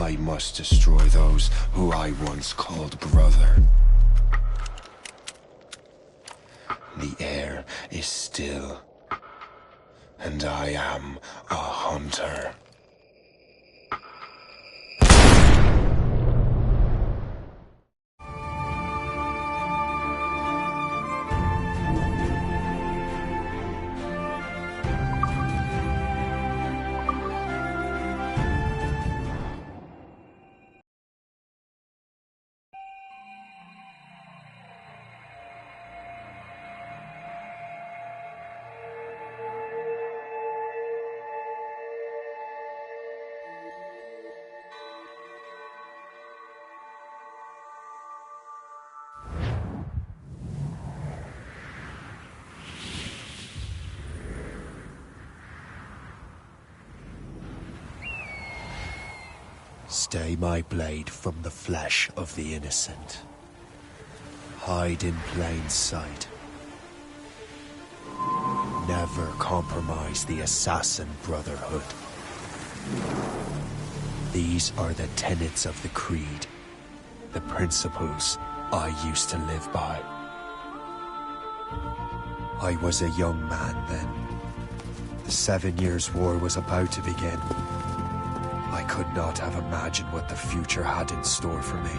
I must destroy those who I once called brother. The air is still, and I am a hunter. Stay my blade from the flesh of the innocent. Hide in plain sight. Never compromise the Assassin Brotherhood. These are the tenets of the Creed, the principles I used to live by. I was a young man then. The 7 Years' War was about to begin. I could not have imagined what the future had in store for me.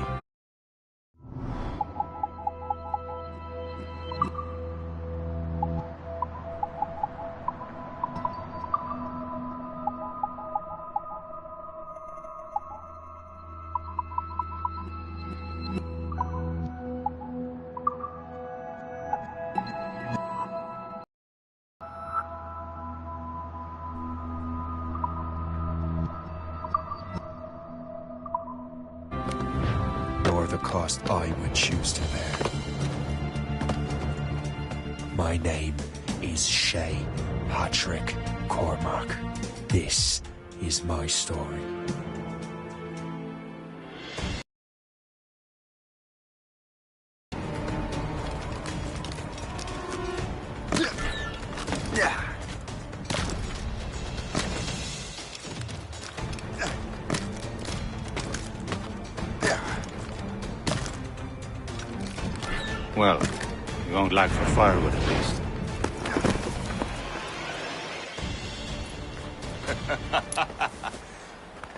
Nor the cost I would choose to bear. My name is Shay Patrick Cormac. This is my story. Well, you won't lack for firewood at least.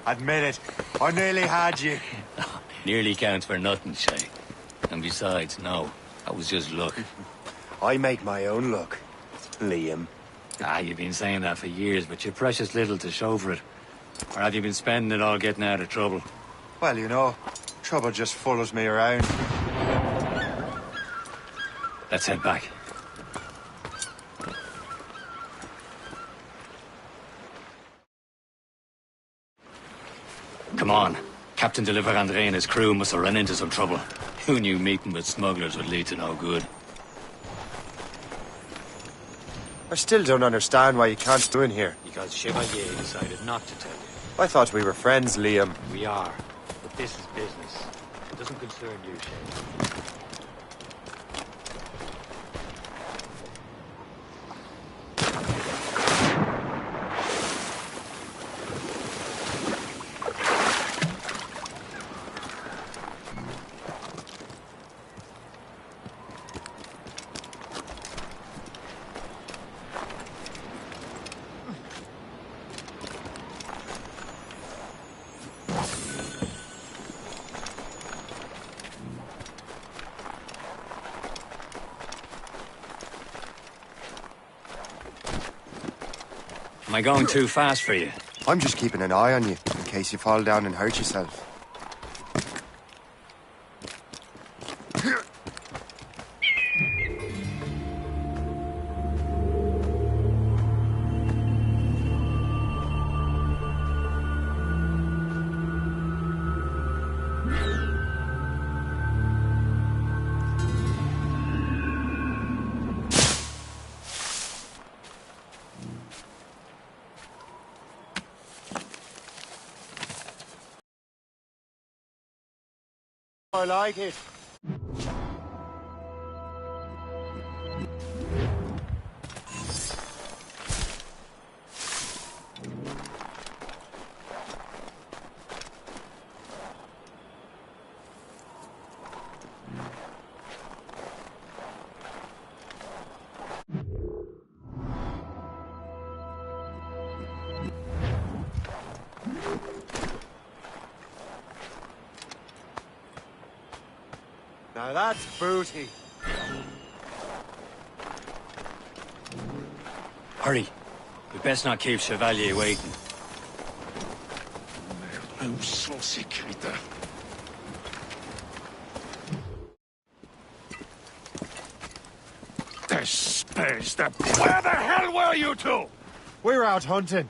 Admit it, I nearly had you. Nearly counts for nothing, Shay. And besides, no, that was just luck. I make my own luck, Liam. You've been saying that for years, but you're precious little to show for it. Or have you been spending it all getting out of trouble? Well, you know, trouble just follows me around. Let's head back. Come on. Captain de Andre and his crew must have run into some trouble. Who knew meeting with smugglers would lead to no good? I still don't understand why you can't do in here. Because Chevalier decided not to tell you. I thought we were friends, Liam. We are. But this is business. It doesn't concern you, Shay. Am I going too fast for you? I'm just keeping an eye on you, in case you fall down and hurt yourself. I like it. Now that's booty. Hurry. We best not keep Chevalier waiting. Où sont ces crétins? Espèce de... Where the hell were you two? We're out hunting.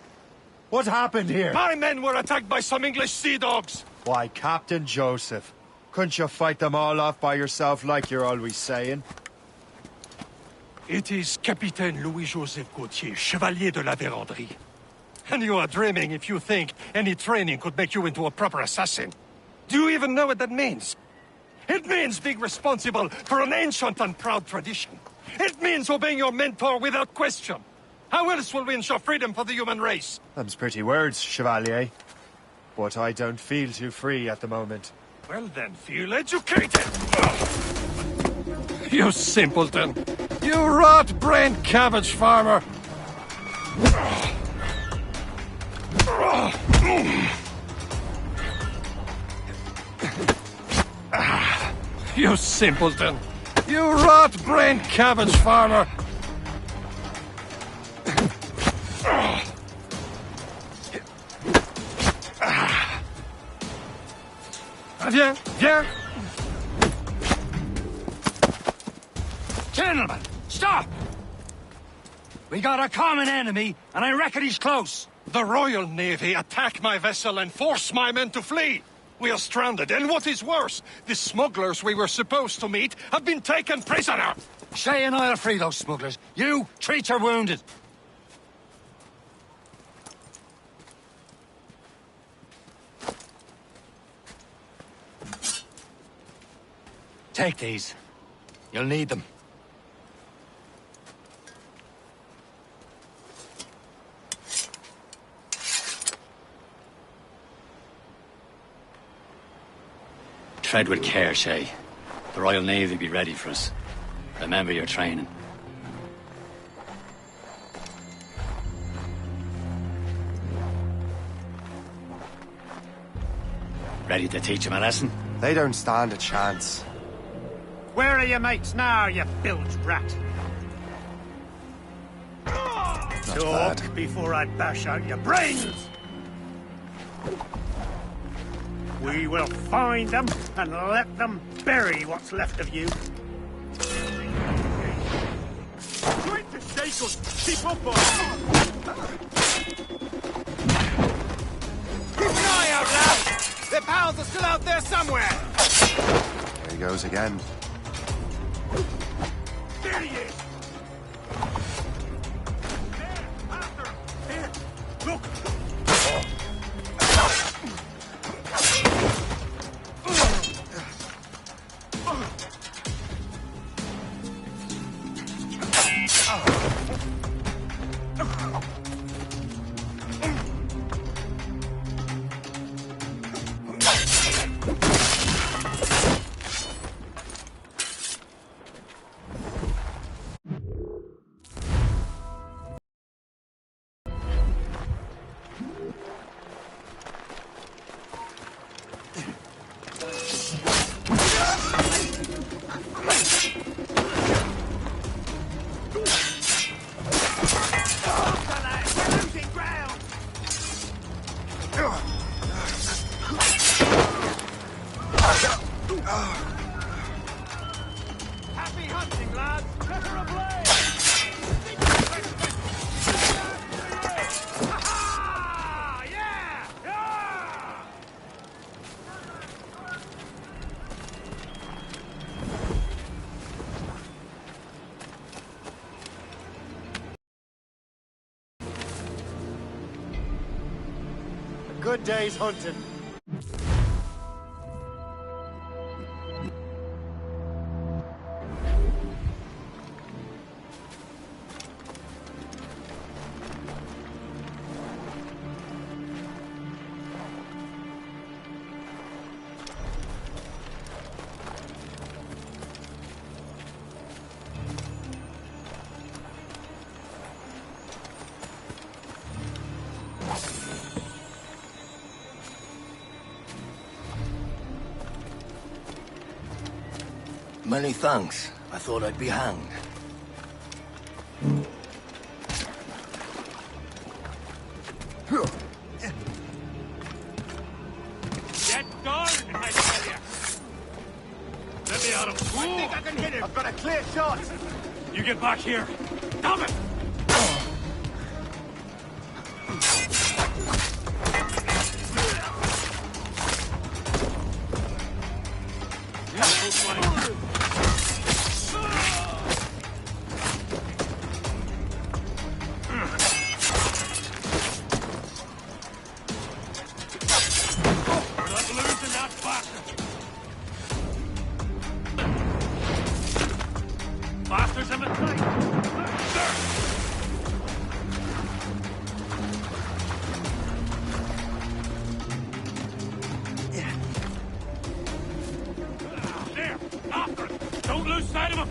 What happened here? My men were attacked by some English sea dogs. Why, Captain Joseph. Couldn't you fight them all off by yourself like you're always saying? It is Capitaine Louis-Joseph Gauthier, Chevalier de la Vérendrye. And you are dreaming if you think any training could make you into a proper assassin. Do you even know what that means? It means being responsible for an ancient and proud tradition. It means obeying your mentor without question. How else will we ensure freedom for the human race? Them's pretty words, Chevalier. But I don't feel too free at the moment. Well then, feel educated! You simpleton! You rot-brained cabbage farmer! You simpleton! You rot-brained cabbage farmer! Viens, viens! Gentlemen, stop! We got a common enemy, and I reckon he's close. The Royal Navy attack my vessel and force my men to flee. We are stranded, and what is worse, the smugglers we were supposed to meet have been taken prisoner. Shay and I'll free those smugglers. You, treat your wounded. Take these. You'll need them. Tread with care, Shay. The Royal Navy be ready for us. Remember your training. Ready to teach them a lesson? They don't stand a chance. Where are your mates now, you bilge rat? Talk bad. before I bash out your brains! We will find them and let them bury what's left of you. Trying to shake us! Keep up on! Keep an eye out, lad! Their pals are still out there somewhere! There he goes again. There he is! There! After him! There! Look! Happy hunting, lads! Treasure ablaze! Ha-ha! Yeah! Yeah! A good day's hunting. Many thanks. I thought I'd be hanged. Get down, I tell you! Let me out of... I think I can hit him. I've got a clear shot. You get back here. Damn it! Bastards in the tight! There! After it! Don't lose sight of him!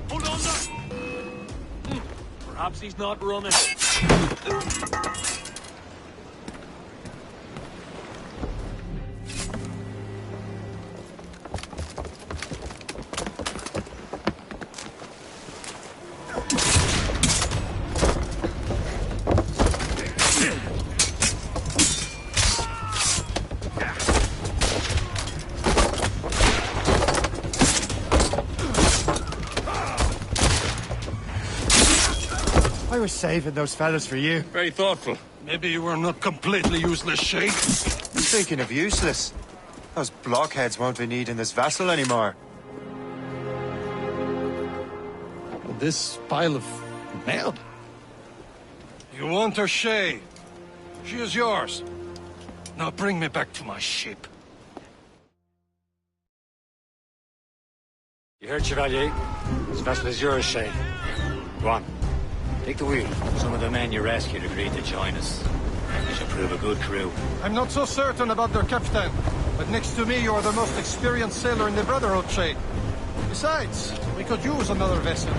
Hold on there! Perhaps he's not running. I was saving those fellas for you. Very thoughtful. Maybe you were not completely useless, Shay. Speaking of useless, those blockheads won't be needing this vessel anymore. This pile of mail? You want her, Shay? She is yours. Now bring me back to my ship. You heard, Chevalier? This vessel is yours, Shay. Go on. Take the wheel. Some of the men you rescued agreed to join us. They should prove a good crew. I'm not so certain about their captain, but next to me you are the most experienced sailor in the Brotherhood, Shay. Besides, we could use another vessel.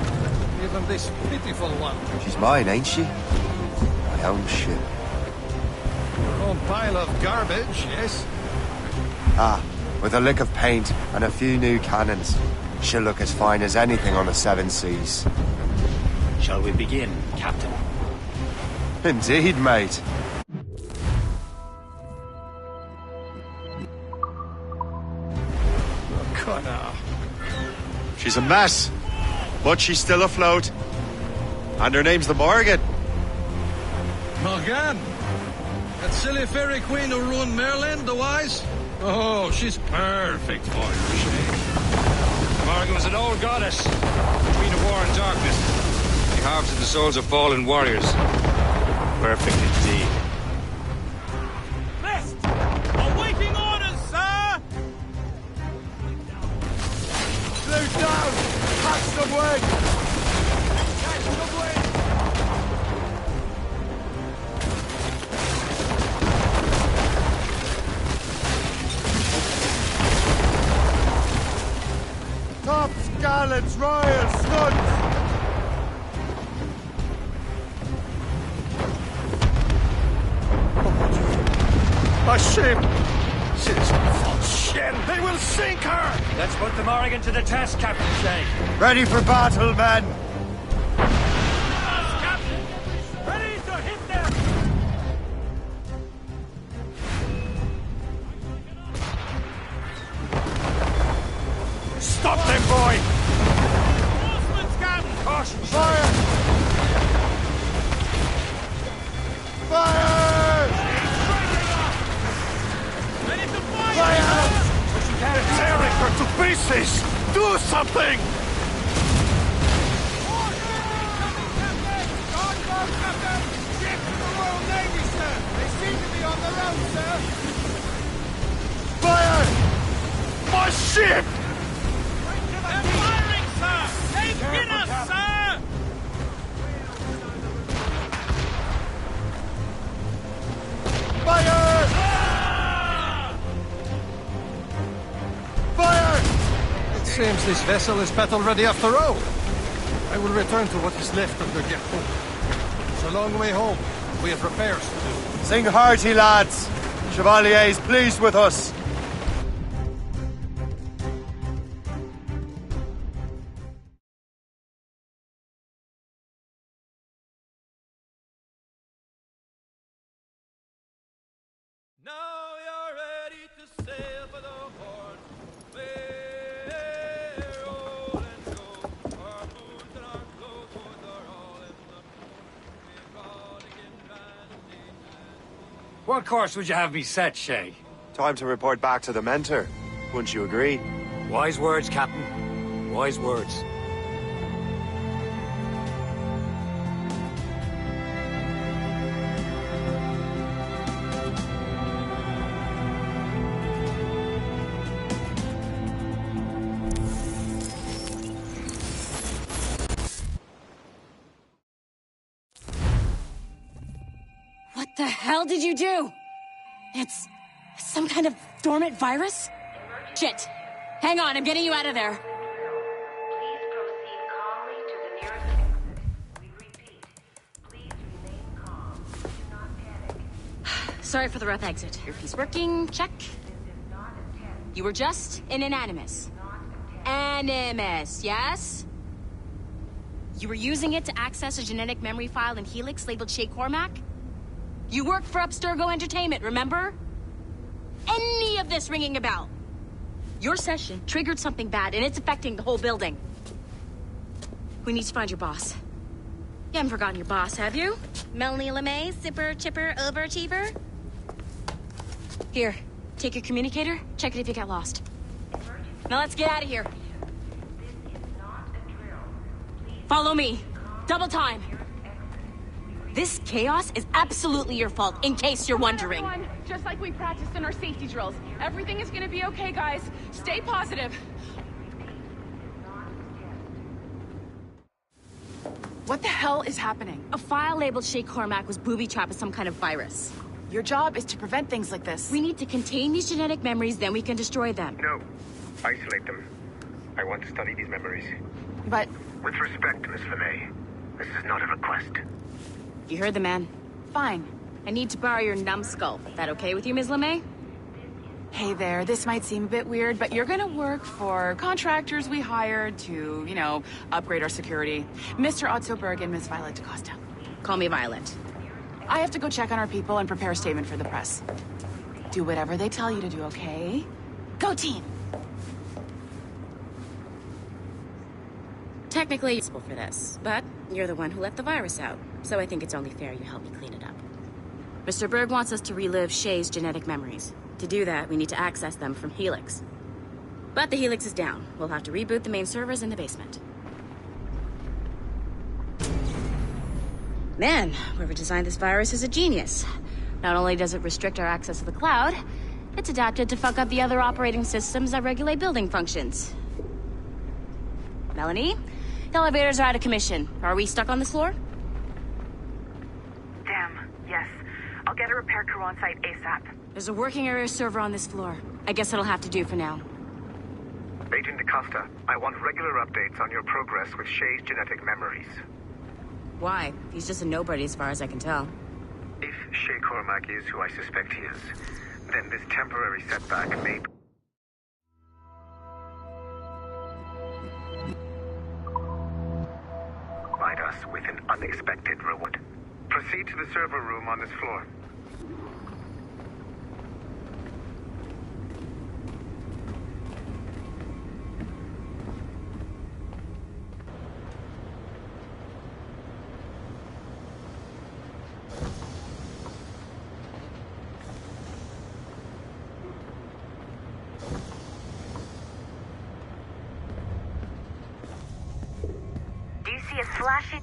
Even this pitiful one. She's mine, ain't she? My own ship. Your own pile of garbage, yes? Ah, with a lick of paint and a few new cannons. She'll look as fine as anything on the Seven Seas. Shall we begin, Captain? Indeed, mate. Connor. She's a mess, but she's still afloat. And her name's the Morgan. Morgan? That silly fairy queen who ruined Merlin, the wise? Oh, she's perfect for you, Shay. Morgan was an old goddess between the war and darkness. She harvested the souls of fallen warriors. Perfect indeed. List! Awaiting orders, sir! Slow down! Catch some wind! Catch the wind! Tops, gallants, royals, studs! A ship! She's full shit! They will sink her! Let's put the Morrigan to the test, Captain Shay. Ready for battle, men! Captain! Ready to hit them! Stop them, boy! Horseman's gun! Caution, Fire! Fire! Ready to fire! Fire! Tearing her to pieces! Do something! Captain! Ship from the Royal Navy, sir! They seem to be on their own, sir! Fire! My ship! They're firing, sir! They've hit us, sir! Fire! Fire! It seems this vessel is battle ready after all. I will return to what is left of the Gerpo. It's a long way home. We have repairs to do. Sing hearty, lads. Chevalier is pleased with us. What course would you have me set, Shay? Time to report back to the mentor. Wouldn't you agree? Wise words, Captain. Wise words. What the hell did you do? It's some kind of dormant virus? Shit. Hang on, I'm getting you out of there. Please proceed calmly to the nearest exit. We repeat, please remain calm. Do not panic. Sorry for the rough exit. Earpiece working, check. This is not a test. You were just in an animus. Animus, yes? You were using it to access a genetic memory file in Helix labeled Shay Cormac? You worked for Abstergo Entertainment, remember? Any of this ringing a bell? Your session triggered something bad, and it's affecting the whole building. We need to find your boss. You haven't forgotten your boss, have you? Melanie LeMay, zipper, chipper, overachiever? Here, take your communicator, check it if you get lost. Now let's get out of here. This is not a drill. Please Follow me. Double time. This chaos is absolutely your fault, in case you're wondering. Everyone, just like we practiced in our safety drills. Everything is gonna be okay, guys. Stay positive. What the hell is happening? A file labeled Shay Cormac was booby-trapped with some kind of virus. Your job is to prevent things like this. We need to contain these genetic memories, then we can destroy them. No. Isolate them. I want to study these memories. But With respect, Miss LeMay, this is not a request. You heard the man. fine. I need to borrow your numbskull. That okay with you, Ms. LeMay? Hey there, this might seem a bit weird, but you're gonna work for contractors we hired to, you know, upgrade our security. Mr. Otto Berg and Miss Violet DaCosta. Call me Violet. I have to go check on our people and prepare a statement for the press. Do whatever they tell you to do, okay? Go team! Technically, you're responsible for this, but you're the one who let the virus out, so I think it's only fair you help me clean it up. Mr. Berg wants us to relive Shay's genetic memories. To do that, we need to access them from Helix. But the Helix is down. We'll have to reboot the main servers in the basement. Man, whoever designed this virus is a genius. Not only does it restrict our access to the cloud, it's adapted to fuck up the other operating systems that regulate building functions. Melanie? The elevators are out of commission. Are we stuck on this floor? Damn, yes. I'll get a repair crew on site ASAP. There's a working area server on this floor. I guess it'll have to do for now. Agent DaCosta, I want regular updates on your progress with Shay's genetic memories. Why? He's just a nobody as far as I can tell. If Shay Cormac is who I suspect he is, then this temporary setback may... provide us with an unexpected reward. Proceed to the server room on this floor. Do you see a flashing...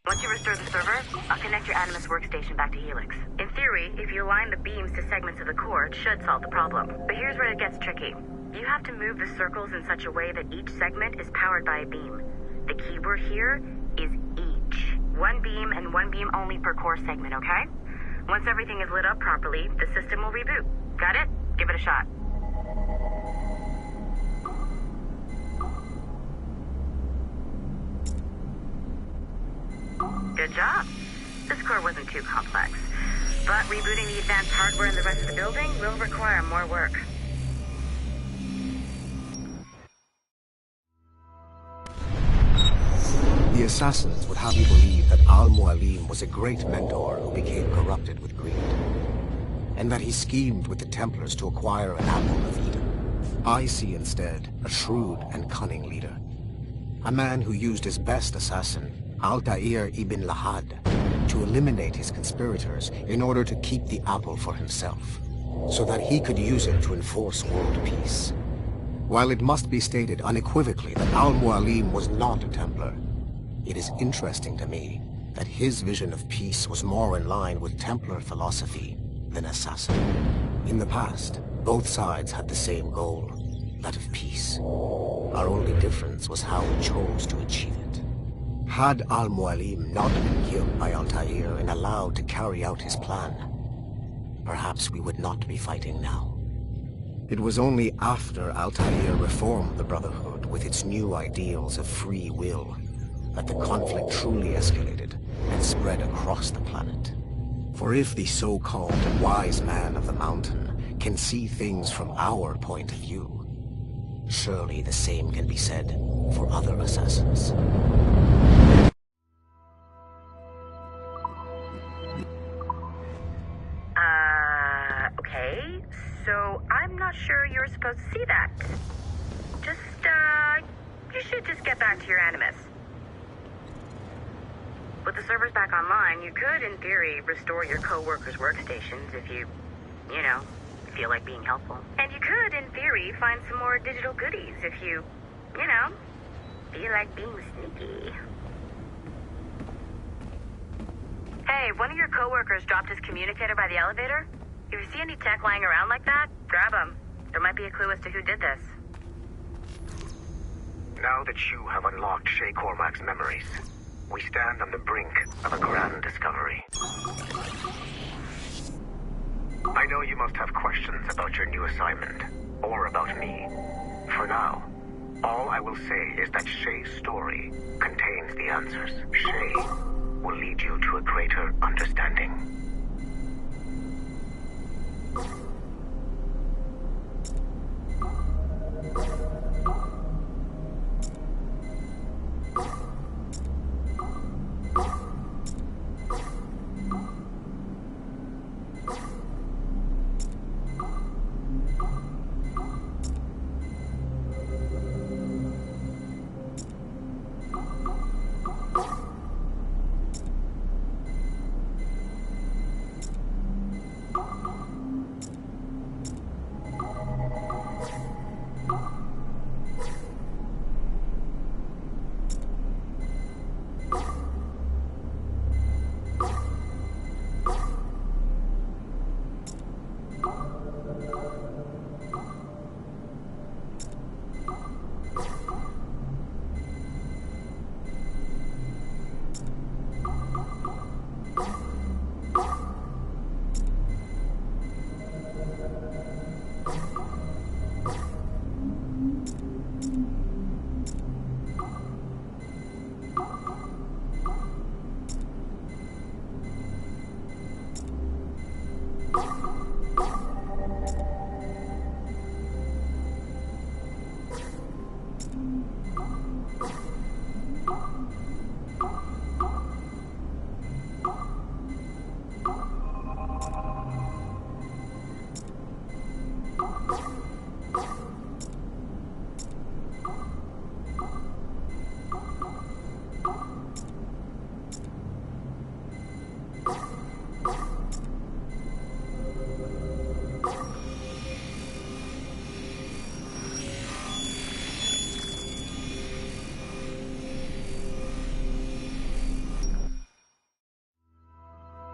Once you restore the server, I'll connect your Animus workstation back to Helix. In theory, if you align the beams to segments of the core, it should solve the problem. But here's where it gets tricky. You have to move the circles in such a way that each segment is powered by a beam. The keyword here is each. One beam and one beam only per core segment, okay? Once everything is lit up properly, the system will reboot. Got it? Give it a shot. Good job. This core wasn't too complex. But rebooting the advanced hardware in the rest of the building will require more work. The assassins would have you believe that Al-Mualim was a great mentor who became corrupted with greed, and that he schemed with the Templars to acquire an apple of Eden. I see instead a shrewd and cunning leader, a man who used his best assassin, Altair ibn Lahad, to eliminate his conspirators in order to keep the apple for himself, so that he could use it to enforce world peace. While it must be stated unequivocally that Al-Mualim was not a Templar, it is interesting to me that his vision of peace was more in line with Templar philosophy than assassin. In the past, both sides had the same goal, that of peace. Our only difference was how we chose to achieve it. Had Al-Mualim not been killed by Altair and allowed to carry out his plan, perhaps we would not be fighting now. It was only after Altair reformed the Brotherhood with its new ideals of free will that the conflict truly escalated and spread across the planet. For if the so-called wise man of the mountain can see things from our point of view, surely the same can be said for other assassins. Okay, so I'm not sure you're supposed to see that. You should just get back to your Animus. With the servers back online, you could, in theory, restore your co-workers' workstations if you feel like being helpful. And you could, in theory, find some more digital goodies if you feel like being sneaky. Hey, one of your co-workers dropped his communicator by the elevator. If you see any tech lying around like that, grab them. There might be a clue as to who did this. Now that you have unlocked Shay Cormac's memories, we stand on the brink of a grand discovery. I know you must have questions about your new assignment, or about me. For now, all I will say is that Shay's story contains the answers. Shay will lead you to a greater understanding.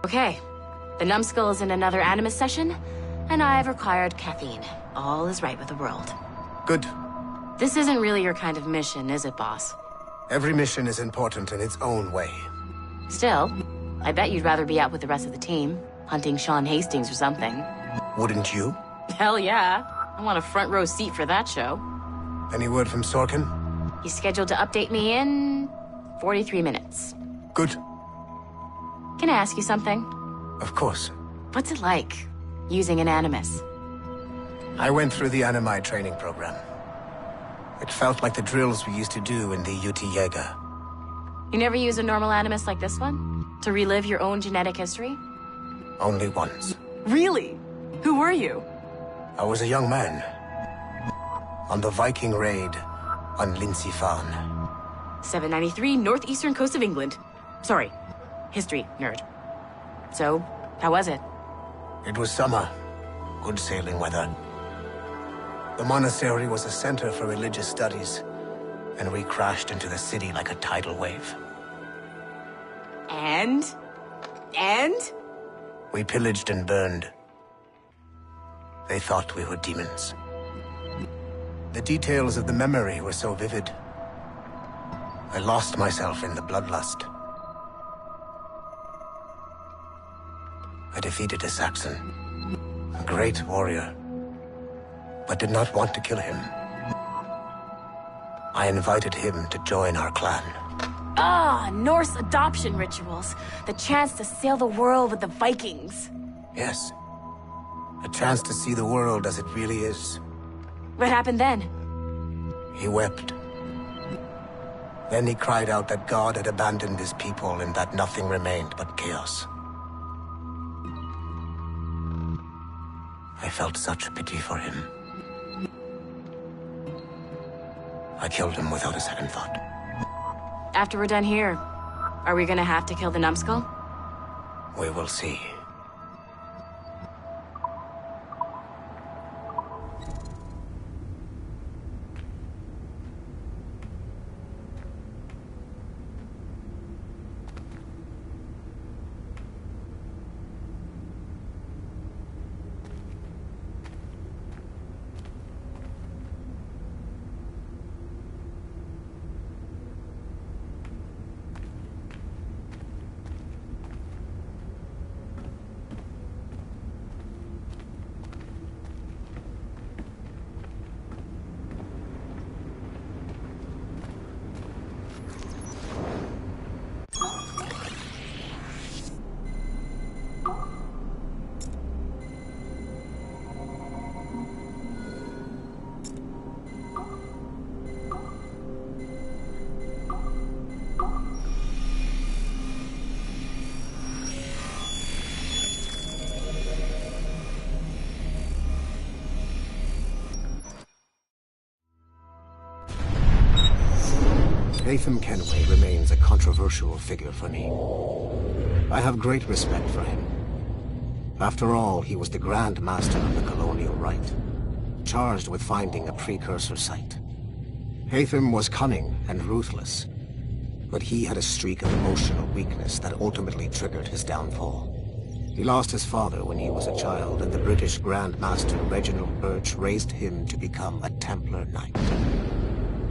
Okay, the numbskull is in another Animus session, and I've required caffeine. All is right with the world. Good. This isn't really your kind of mission, is it, boss? Every mission is important in its own way. Still, I bet you'd rather be out with the rest of the team, hunting Sean Hastings or something. Wouldn't you? Hell yeah. I want a front row seat for that show. Any word from Sorkin? He's scheduled to update me in 43 minutes. Good. Can I ask you something? Of course. What's it like, using an Animus? I went through the Animai training program. It felt like the drills we used to do in the UT Jaeger. You never use a normal Animus like this one? To relive your own genetic history? Only once. Really? Who were you? I was a young man. On the Viking raid on Lindsey Fan. 793 northeastern coast of England. Sorry, history nerd. So, how was it? It was summer. Good sailing weather. The monastery was a center for religious studies, and we crashed into the city like a tidal wave. And? We pillaged and burned. They thought we were demons. The details of the memory were so vivid. I lost myself in the bloodlust. I defeated a Saxon, a great warrior, but did not want to kill him. I invited him to join our clan. Ah, Norse adoption rituals. The chance to sail the world with the Vikings. Yes. A chance to see the world as it really is. What happened then? He wept. Then he cried out that God had abandoned his people and that nothing remained but chaos. I felt such pity for him. I killed him without a second thought. After we're done here, are we gonna have to kill the numbskull? We will see. Haytham Kenway remains a controversial figure for me. I have great respect for him. After all, he was the Grand Master of the Colonial Rite, charged with finding a precursor site. Haytham was cunning and ruthless, but he had a streak of emotional weakness that ultimately triggered his downfall. He lost his father when he was a child, and the British Grand Master Reginald Birch raised him to become a Templar Knight.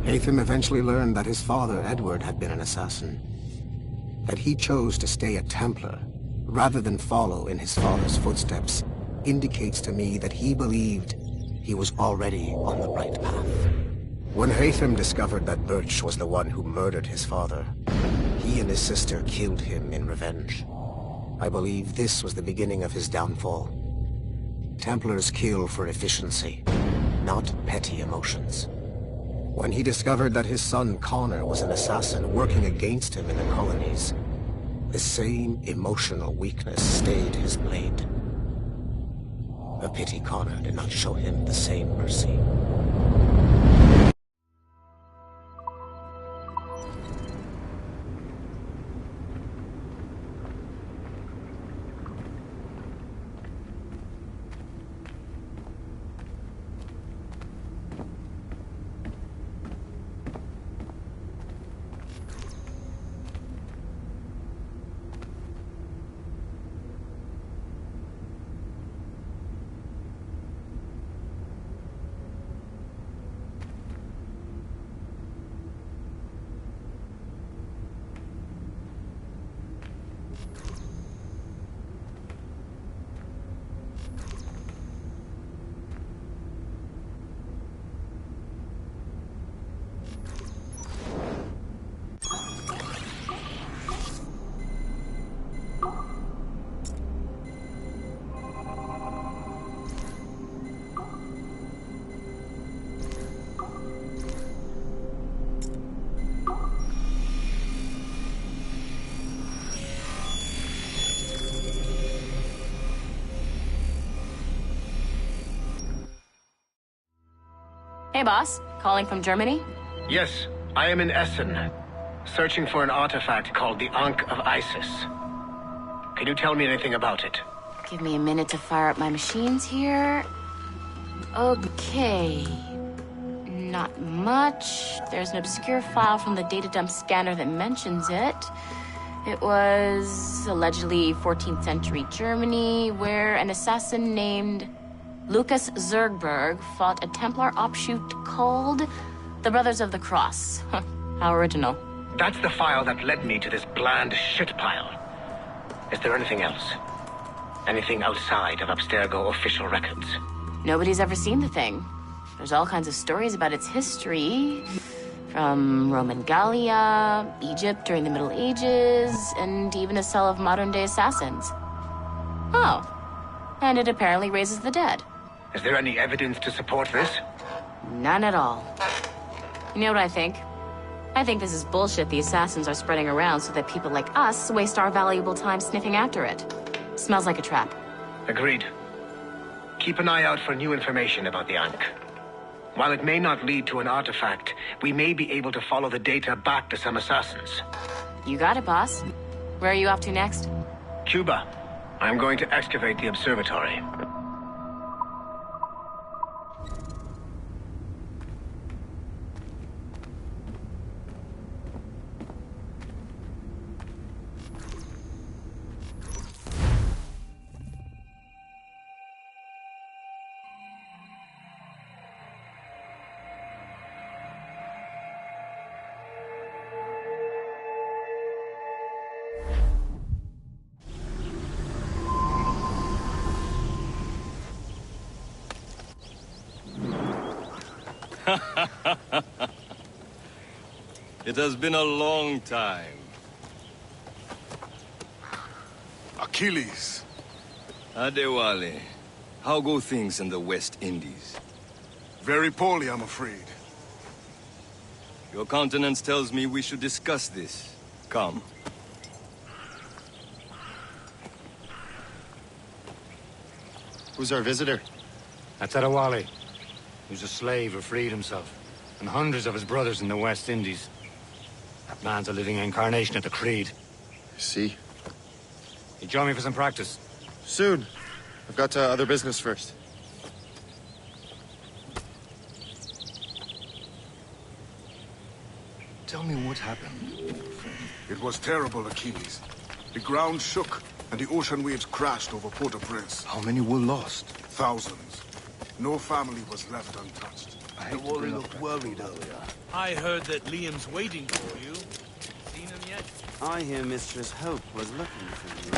Haytham eventually learned that his father, Edward, had been an assassin. That he chose to stay a Templar, rather than follow in his father's footsteps, indicates to me that he believed he was already on the right path. When Haytham discovered that Birch was the one who murdered his father, he and his sister killed him in revenge. I believe this was the beginning of his downfall. Templars kill for efficiency, not petty emotions. When he discovered that his son Connor was an assassin working against him in the colonies, the same emotional weakness stayed his blade. A pity Connor did not show him the same mercy. Hey, boss. Calling from Germany? Yes, I am in Essen, searching for an artifact called the Ankh of Isis. Can you tell me anything about it? Give me a minute to fire up my machines here. Okay. Not much. There's an obscure file from the data dump scanner that mentions it. It was allegedly 14th century Germany, where an assassin named Lucas Zergberg fought a Templar offshoot called the Brothers of the Cross. How original. That's the file that led me to this bland shit pile. Is there anything else? Anything outside of Abstergo official records? Nobody's ever seen the thing. There's all kinds of stories about its history. From Roman Gallia, Egypt during the Middle Ages, and even a cell of modern-day assassins. Oh. And it apparently raises the dead. Is there any evidence to support this? None at all. You know what I think? I think this is bullshit the assassins are spreading around so that people like us waste our valuable time sniffing after it. Smells like a trap. Agreed. Keep an eye out for new information about the Ankh. While it may not lead to an artifact, we may be able to follow the data back to some assassins. You got it, boss. Where are you off to next? Cuba. I'm going to excavate the observatory. It has been a long time. Achilles. Adewale, how go things in the West Indies? Very poorly, I'm afraid. Your countenance tells me we should discuss this. Come. Who's our visitor? That's Adewale. Who's a slave who freed himself. And hundreds of his brothers in the West Indies. That man's a living incarnation of the Creed. I see. You join me for some practice? Soon. I've got other business first. Tell me what happened. It was terrible, Achilles. The ground shook, and the ocean waves crashed over Port-au-Prince. How many were lost? Thousands. No family was left untouched. The Wally looked worried earlier. I heard that Liam's waiting for you. Seen him yet? I hear Mistress Hope was looking for you.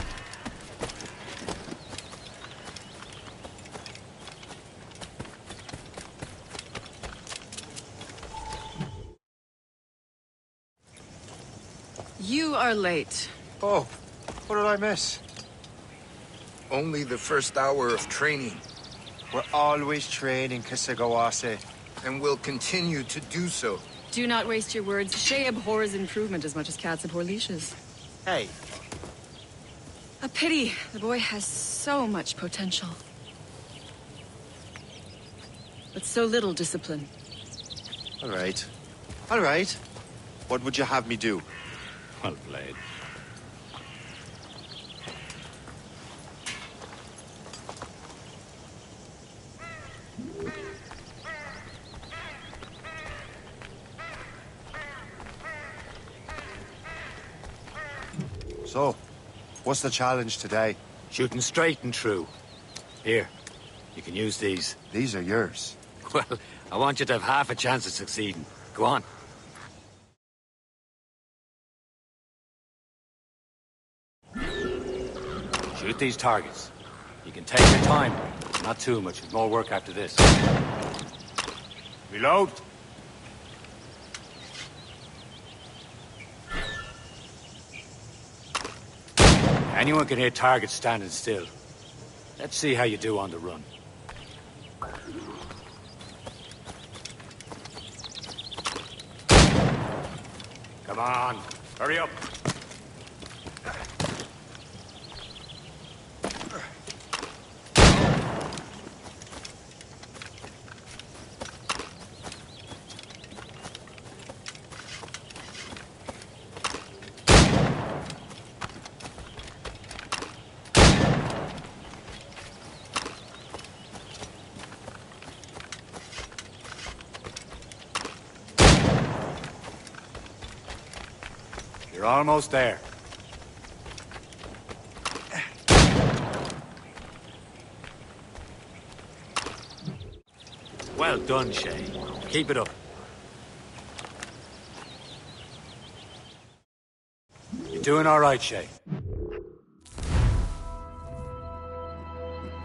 You are late. Oh, what did I miss? Only the first hour of training. We're always training, Kisagawase. And will continue to do so. Do not waste your words. Shay abhors improvement as much as cats abhor leashes. Hey. A pity. The boy has so much potential. But so little discipline. All right. All right. What would you have me do? Well played. So, what's the challenge today? Shooting straight and true. Here, you can use these. These are yours. Well, I want you to have half a chance of succeeding. Go on. Shoot these targets. You can take your time. Not too much. There's more work after this. Reload. Anyone can hit targets standing still. Let's see how you do on the run. Come on, hurry up. You're almost there. Well done, Shay. Keep it up. You're doing all right, Shay.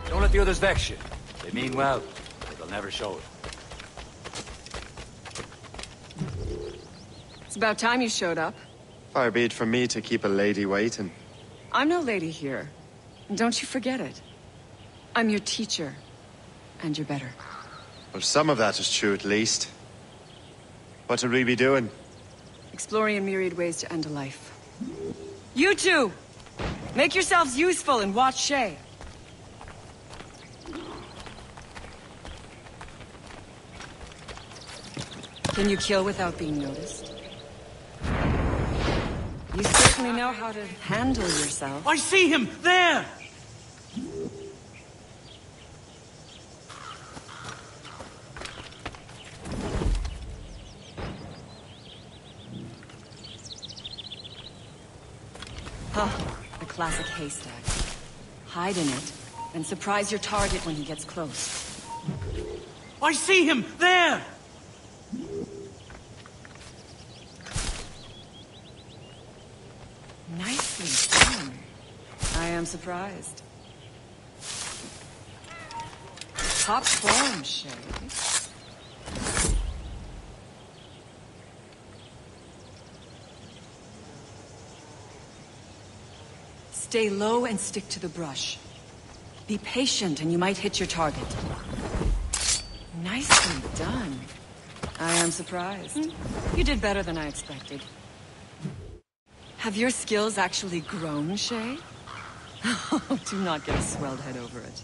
Don't let the others vex you. They mean well, but they'll never show it. It's about time you showed up. Far be it from me to keep a lady waiting. I'm no lady here. Don't you forget it. I'm your teacher. And you're better. Well, some of that is true, at least. What would we be doing? Exploring a myriad ways to end a life. You two! Make yourselves useful and watch Shay. Can you kill without being noticed? You certainly know how to handle yourself. I see him! There! A classic haystack. Hide in it, and surprise your target when he gets close. I see him! There! Nicely done. I am surprised. Top form, Shay. Stay low and stick to the brush. Be patient and you might hit your target. Nicely done. I am surprised. You did better than I expected. Have your skills actually grown, Shay? Oh, do not get a swelled head over it.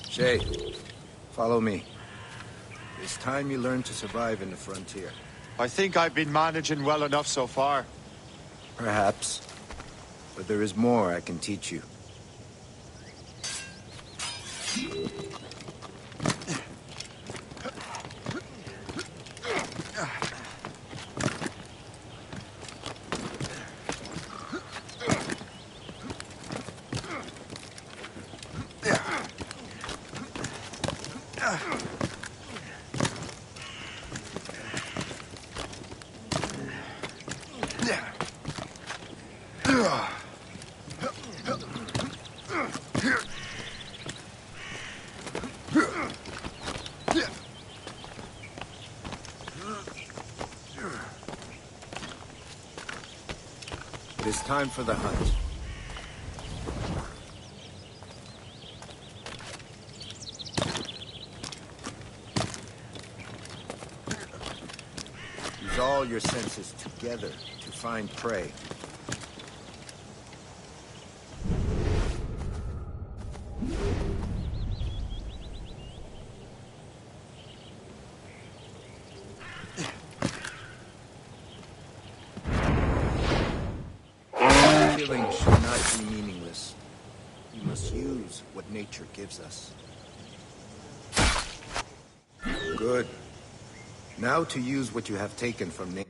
Shay, follow me. It's time you learn to survive in the frontier. I think I've been managing well enough so far. Perhaps. But there is more I can teach you. It is time for the hunt. Use all your senses together to find prey. Killing should not be meaningless. We must use what nature gives us. Good. Now to use what you have taken from nature.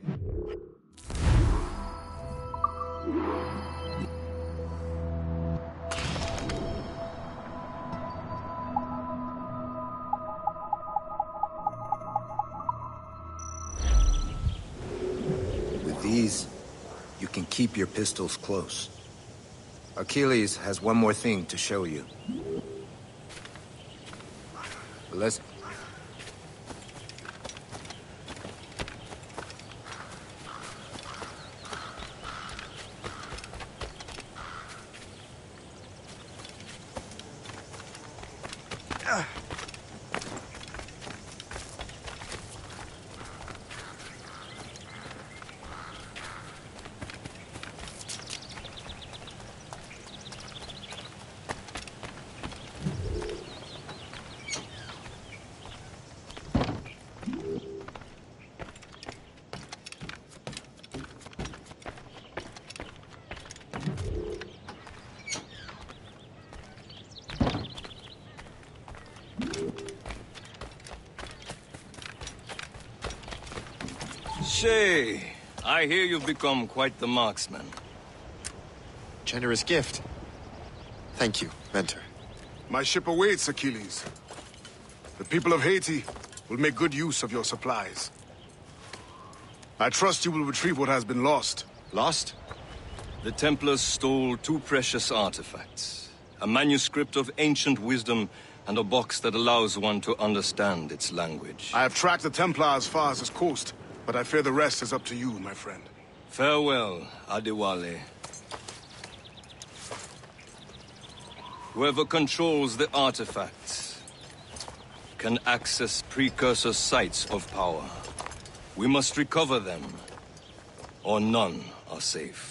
With these, you can keep your pistols close. Achilles has one more thing to show you. Let's... Shay, I hear you've become quite the marksman. Generous gift. Thank you, Mentor. My ship awaits, Achilles. The people of Haiti will make good use of your supplies. I trust you will retrieve what has been lost. Lost? The Templars stole 2 precious artifacts. A manuscript of ancient wisdom and a box that allows one to understand its language. I have tracked the Templar as far as this coast, but I fear the rest is up to you, my friend. Farewell, Adewale. Whoever controls the artifacts can access precursor sites of power. We must recover them, or none are safe.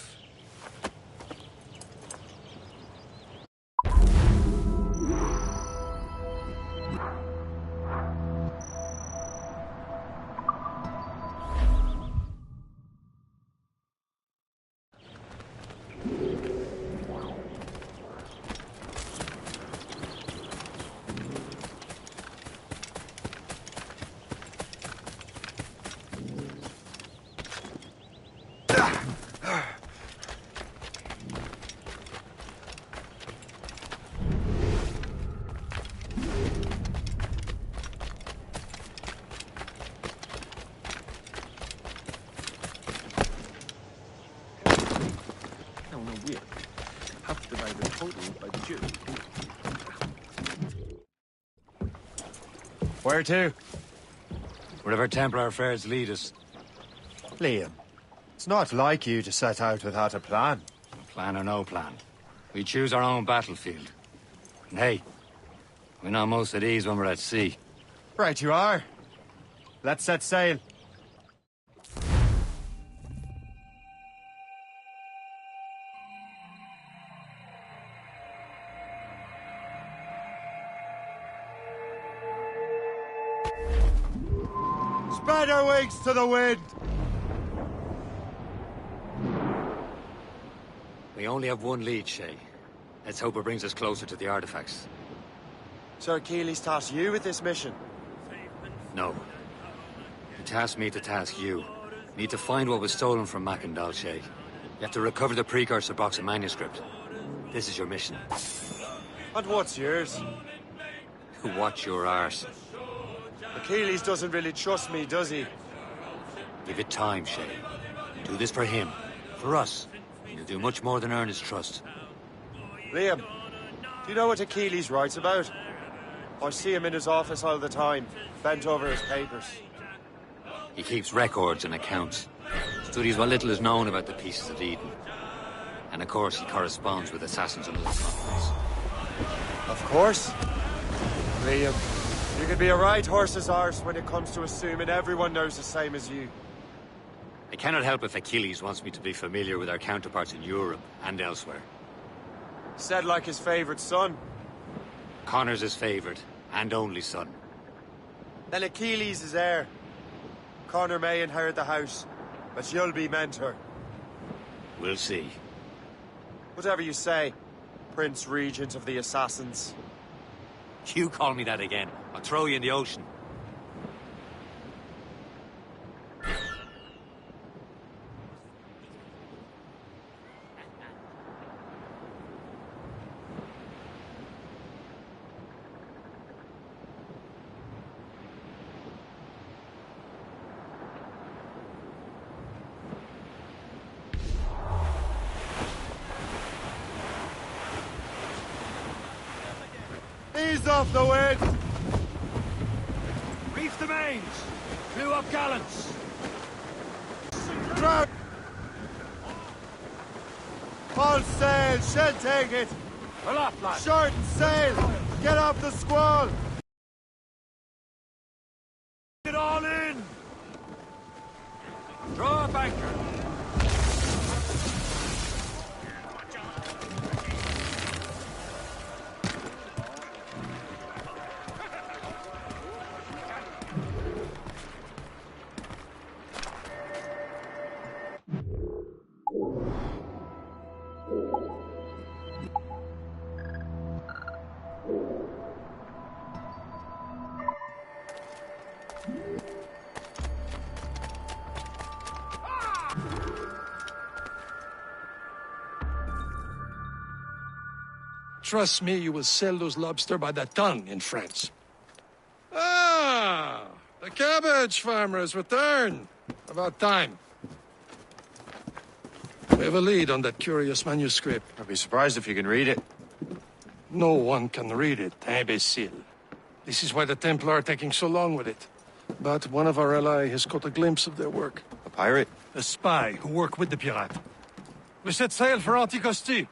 Where to? Wherever Templar affairs lead us. Liam, it's not like you to set out without a plan. Plan or no plan. We choose our own battlefield. And hey, we know most of these when we're at sea. Right you are. Let's set sail. Spread our wings to the wind! We only have one lead, Shay. Let's hope it brings us closer to the artifacts. Sir Achilles tasked you with this mission? No. He tasked me to task you. You need to find what was stolen from Mackandal, Shay. You have to recover the precursor box of manuscript. This is your mission. And what's yours? Watch your arse. Achilles doesn't really trust me, does he? Give it time, Shay. Do this for him. For us. You'll do much more than earn his trust. Liam, do you know what Achilles writes about? I see him in his office all the time, bent over his papers. He keeps records and accounts. Studies what little is known about the Pieces of Eden. And of course, he corresponds with assassins under the continents. Of course. Liam, you can be a right horse's arse when it comes to assuming everyone knows the same as you. I cannot help if Achilles wants me to be familiar with our counterparts in Europe and elsewhere. Said like his favorite son. Connor's his favorite, and only son. Then Achilles is heir. Connor may inherit the house, but you'll be mentor. We'll see. Whatever you say, Prince Regent of the Assassins. You call me that again, I'll throw you in the ocean. Ease off the wind! Reef the mains! Clew up gallants! Crowd! All sail! Shed take it! Well up, lads! Shorten sail! Get off the squall! Get all in! Draw up anchor! Trust me, you will sell those lobster by the ton in France. Ah! The cabbage farmer has returned. About time. We have a lead on that curious manuscript. I'd be surprised if you can read it. No one can read it, imbecile. This is why the Templar are taking so long with it. But one of our allies has caught a glimpse of their work. A pirate? A spy who worked with the pirate. We set sail for Anticosti.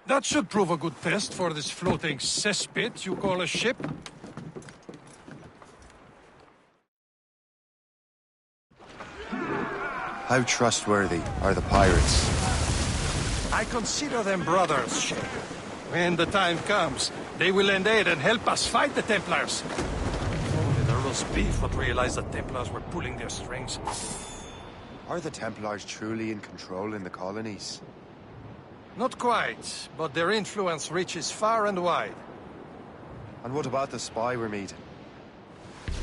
That should prove a good test for this floating cesspit you call a ship. How trustworthy are the pirates? I consider them brothers, Shay. When the time comes, they will lend aid and help us fight the Templars. Only the roast beef would realize the Templars were pulling their strings. Are the Templars truly in control in the colonies? Not quite, but their influence reaches far and wide. And what about the spy we're meeting?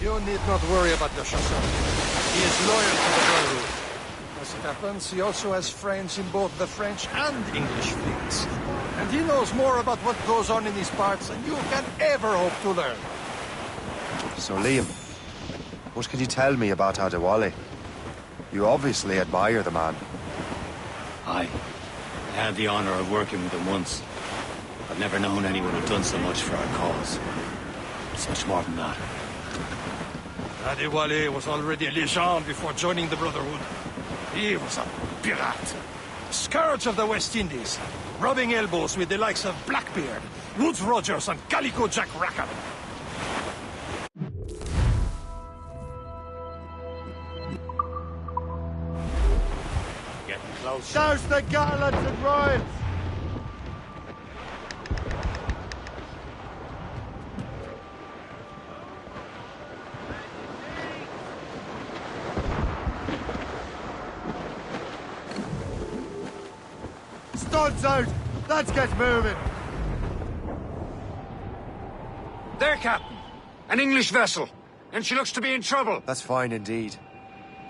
You need not worry about the Chasseur. He is loyal to the Brotherhood. As it happens, he also has friends in both the French and English fleets. And he knows more about what goes on in these parts than you can ever hope to learn. So, Liam, what can you tell me about Adewale? You obviously admire the man. I had the honor of working with him once. I've never known anyone who'd done so much for our cause. So much more than that. Adewale was already a legend before joining the Brotherhood. He was a pirate. A scourge of the West Indies, rubbing elbows with the likes of Blackbeard, Woodes Rogers, and Calico Jack Rackham. Getting close. Douse the gallants and royals! Studs out! Let's get moving! There, Captain. An English vessel. And she looks to be in trouble. That's fine indeed.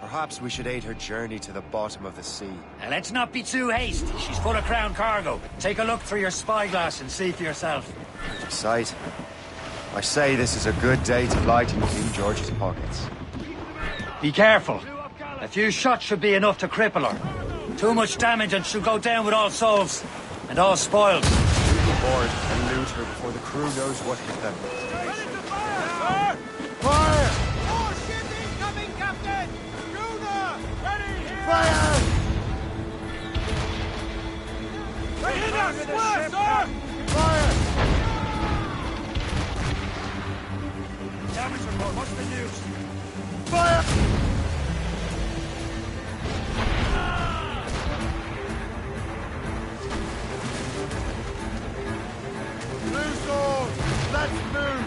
Perhaps we should aid her journey to the bottom of the sea. Now, let's not be too hasty. She's full of crown cargo. Take a look through your spyglass and see for yourself. Sight. I say this is a good day to lighten King George's pockets. Be careful. A few shots should be enough to cripple her. Too much damage and she'll go down with all souls. And all spoils. Shoot aboard and loot her before the crew knows what hit them. Fire! More ship incoming, Captain! Schooner! Ready here! Fire! Ready in our square, sir! Fire! Damage report, what's the news? Fire! Loose all! Let's move!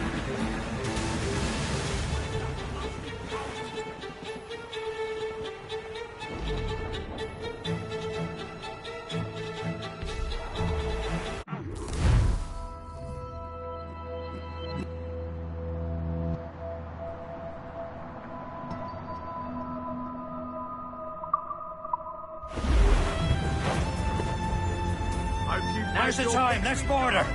Now's the time, let's board her.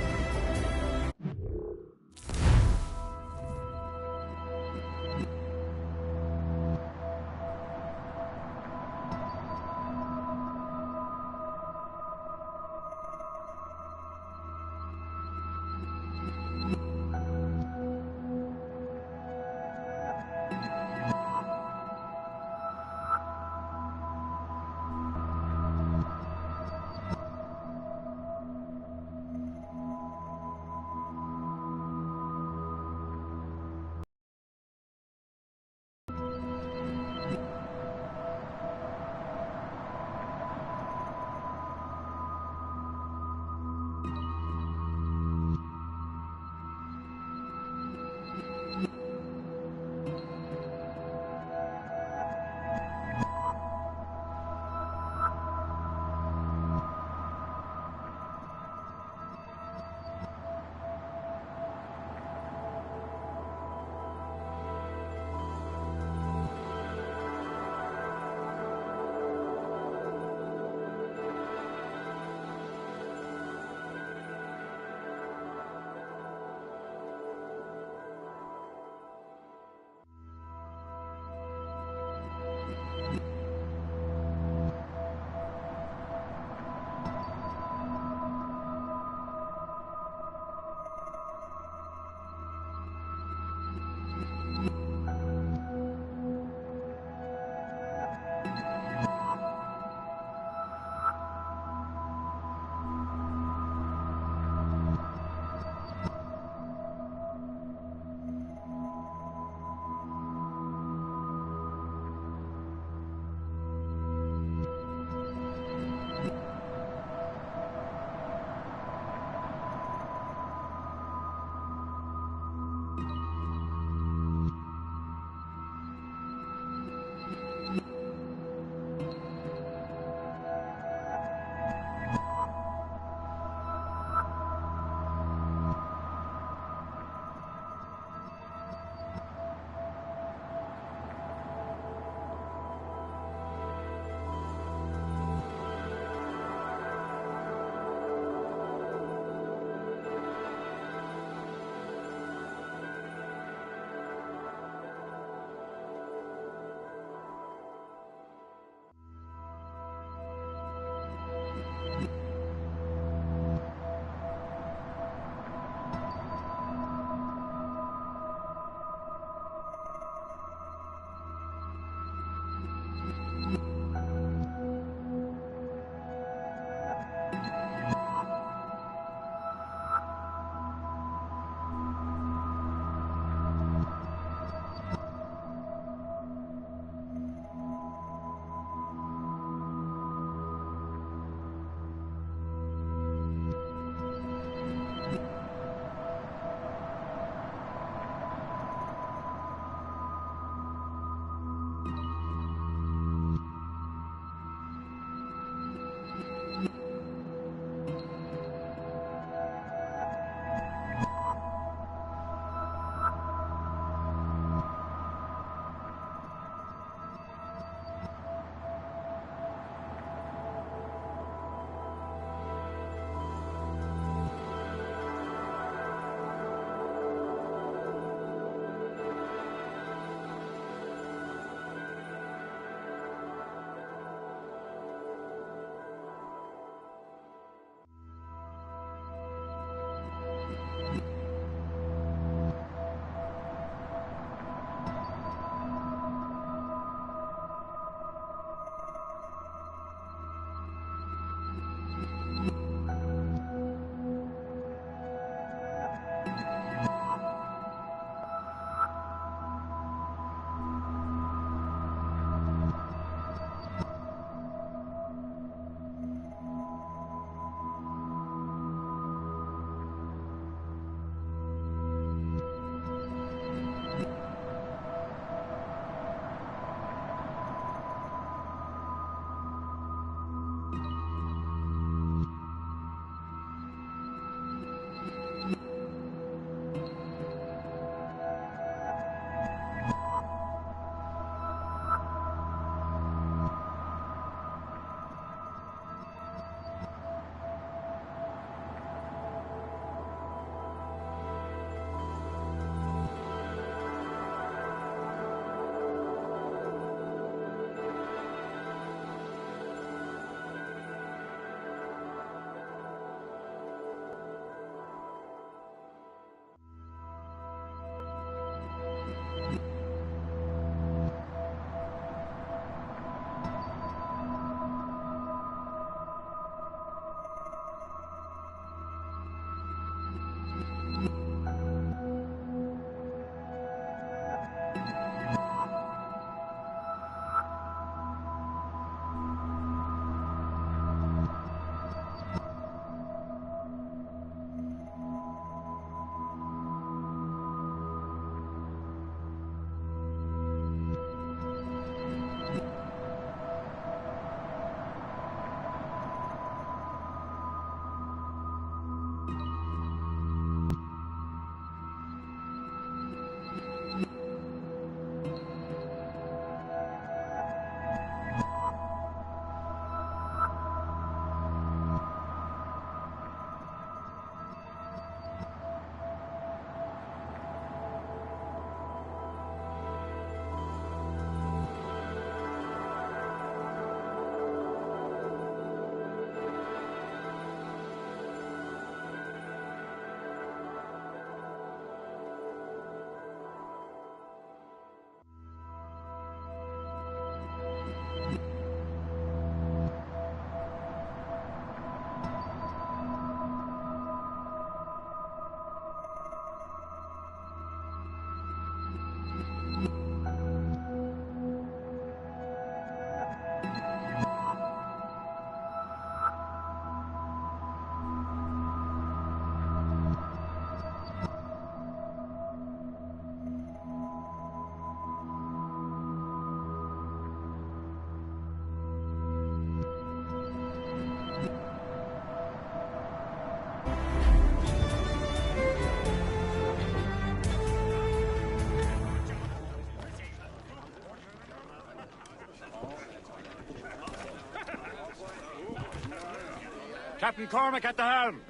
Captain Cormac at the helm.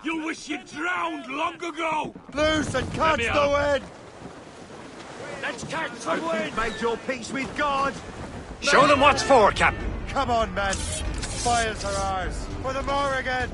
You wish you'd drowned long ago! Loose and catch the wind! Let's catch some wind! Made your peace with God! Show them what's for, Captain! Come on, men! Spoils are ours! For the Morrigan!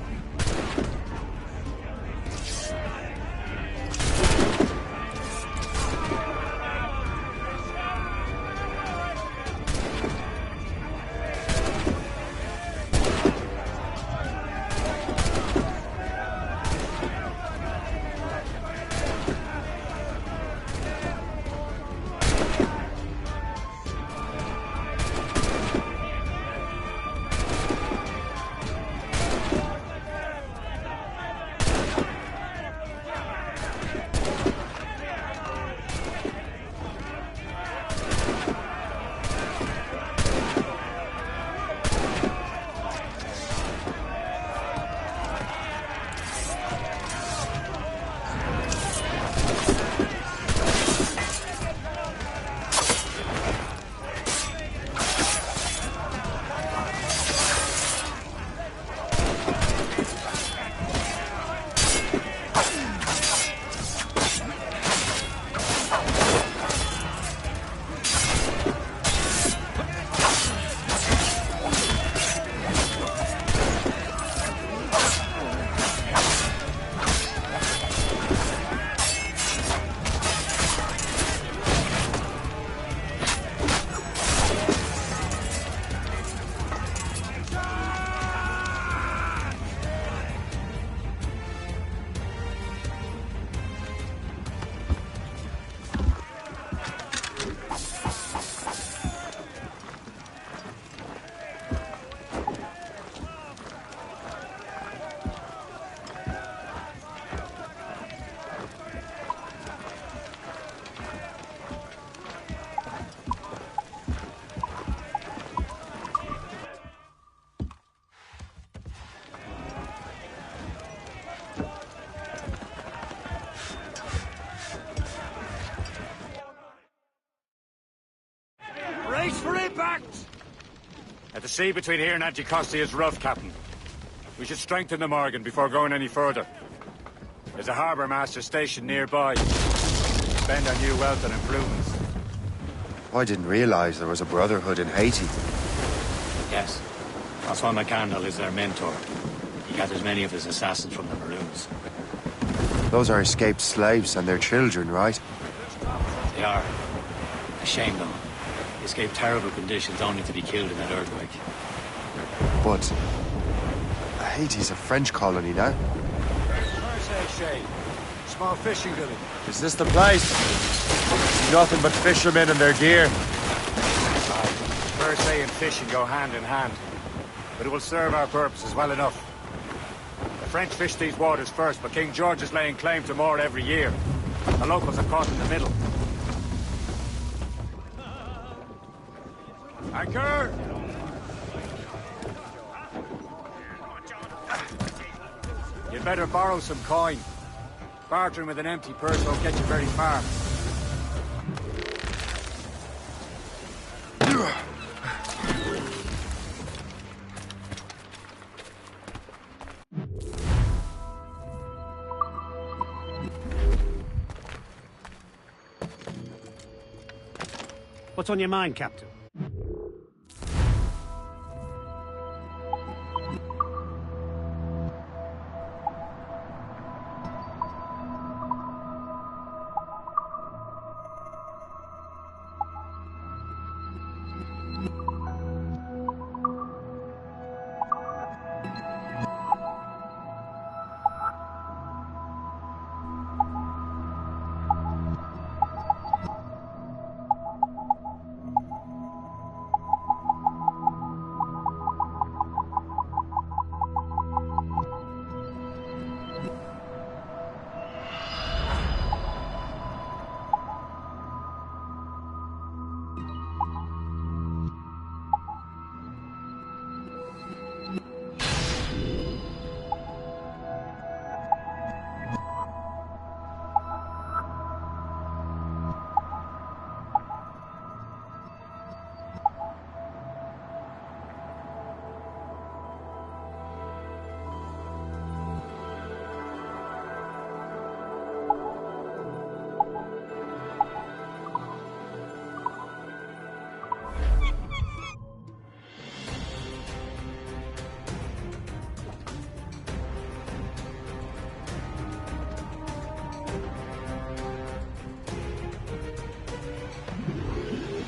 Race for impact! The sea between here and Anticosti is rough, Captain. We should strengthen the Morrigan before going any further. There's a harbour master stationed nearby. Spend our new wealth on improvements. I didn't realize there was a brotherhood in Haiti. Yes. Osman McCandle is their mentor. He gathers many of his assassins from the Maroons. Those are escaped slaves and their children, right? They are. A shame, though. They escaped terrible conditions only to be killed in that earthquake. But Haiti's a French colony now. Small fishing village. Is this the place? Nothing but fishermen and their gear. Versailles and fishing go hand in hand. But it will serve our purposes well enough. The French fish these waters first, but King George is laying claim to more every year. The locals are caught in the middle. Anchor! You'd better borrow some coin. Bartering with an empty purse won't get you very far. What's on your mind, Captain?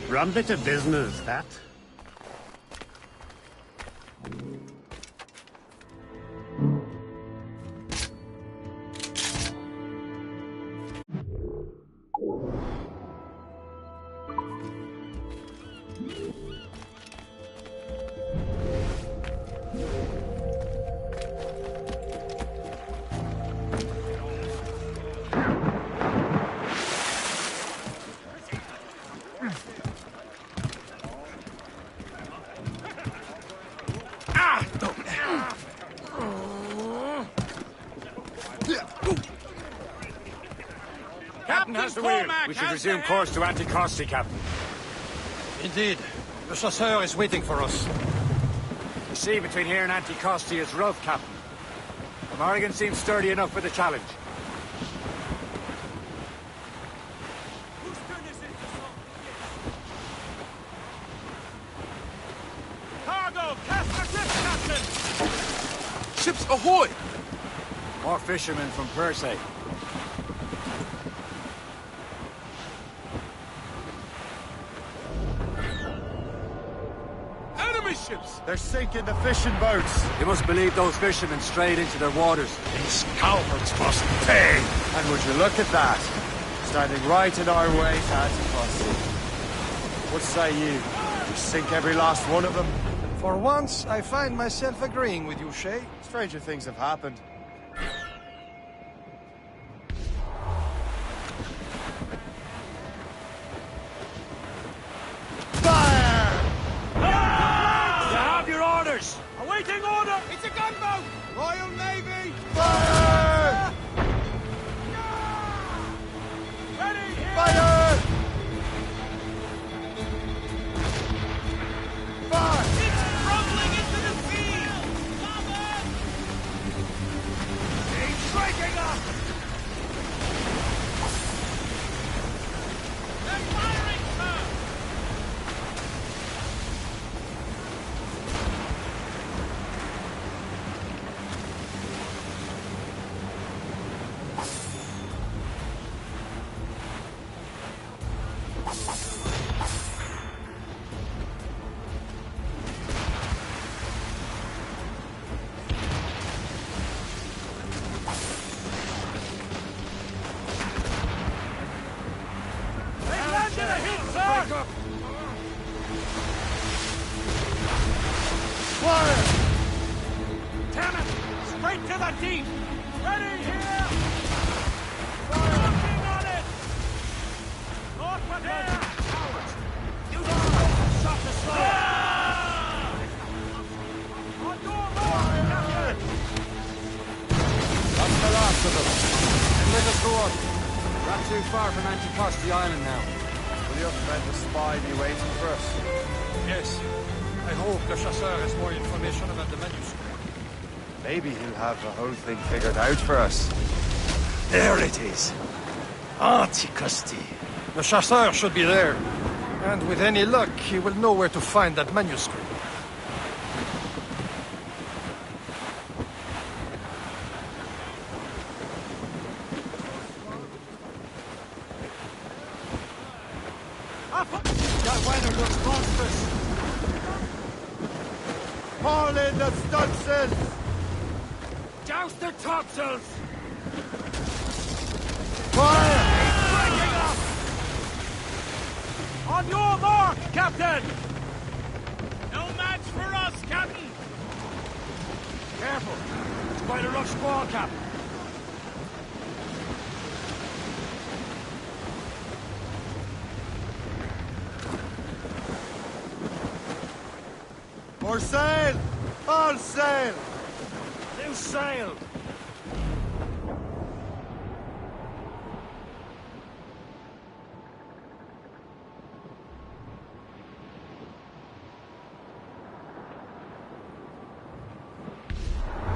Rum bit of business, that. Captain has the wheel. We should resume course to Anticosti, Captain. Indeed. The chasseur is waiting for us. The sea between here and Anticosti is rough, Captain. The Morrigan seems sturdy enough for the challenge. Cargo! Cast our ships, Captain! Ships ahoy! More fishermen from Persay. Enemy ships! They're sinking the fishing boats. You must believe those fishermen strayed into their waters. These cowards must pay! And would you look at that? Standing right in our way to Anticosti. What say you? We sink every last one of them? For once, I find myself agreeing with you, Shay. Stranger things have happened. Awaiting order! It's a gunboat! Royal Navy! Fire! Ready here! Fire! Fire! It's crumbling into the sea! He's striking us! They're firing, sir! Too far from Anticosti Island now. Will your friend the spy be waiting for us? Yes. I hope the chasseur has more information about the manuscript. Maybe he'll have the whole thing figured out for us. There it is. Anticosti. The chasseur should be there. And with any luck, he will know where to find that manuscript. That weather looks monstrous! Haul in the stunsails! Douse their topsails! Fire! Breaking up! On your mark, Captain! No match for us, Captain! Careful! It's quite a rough squall, Captain. More sail! All sail! Loose sail!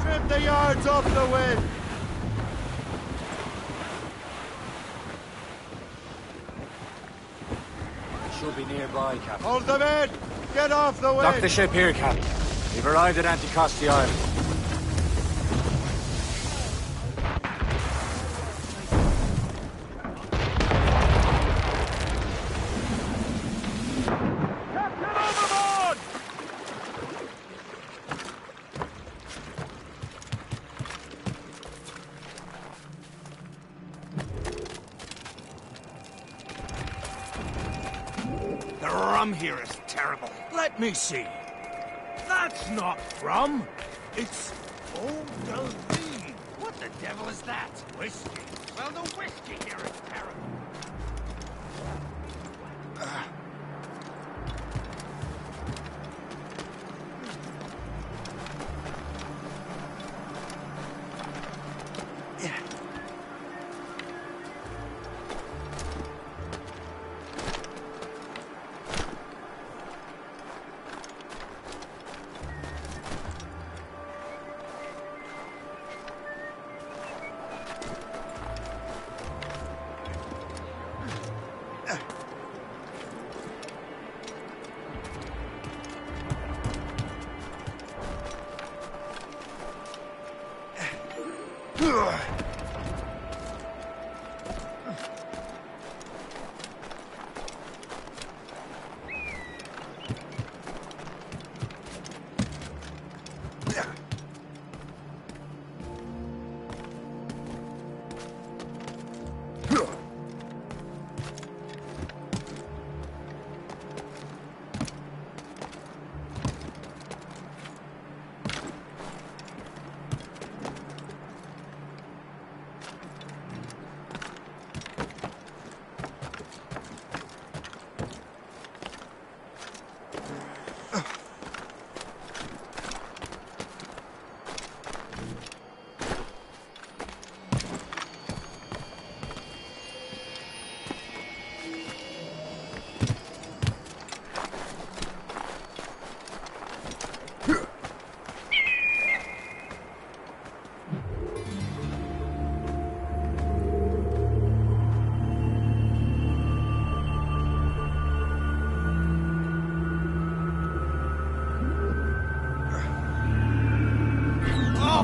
Trim the yards off the wind! Should be nearby, Captain. Hold them in! Get off the wind! Dock the ship here, Captain. We've arrived at Anticosti Island. The rum here is terrible. Let me see. That's not rum. It's eau de vie. What the devil is that? Whiskey. Well, the whiskey here is terrible.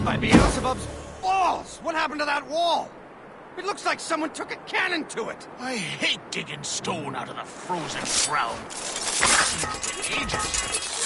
By Beelzebub's balls! What happened to that wall? It looks like someone took a cannon to it. I hate digging stone out of the frozen ground. It's been ages.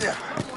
Yeah.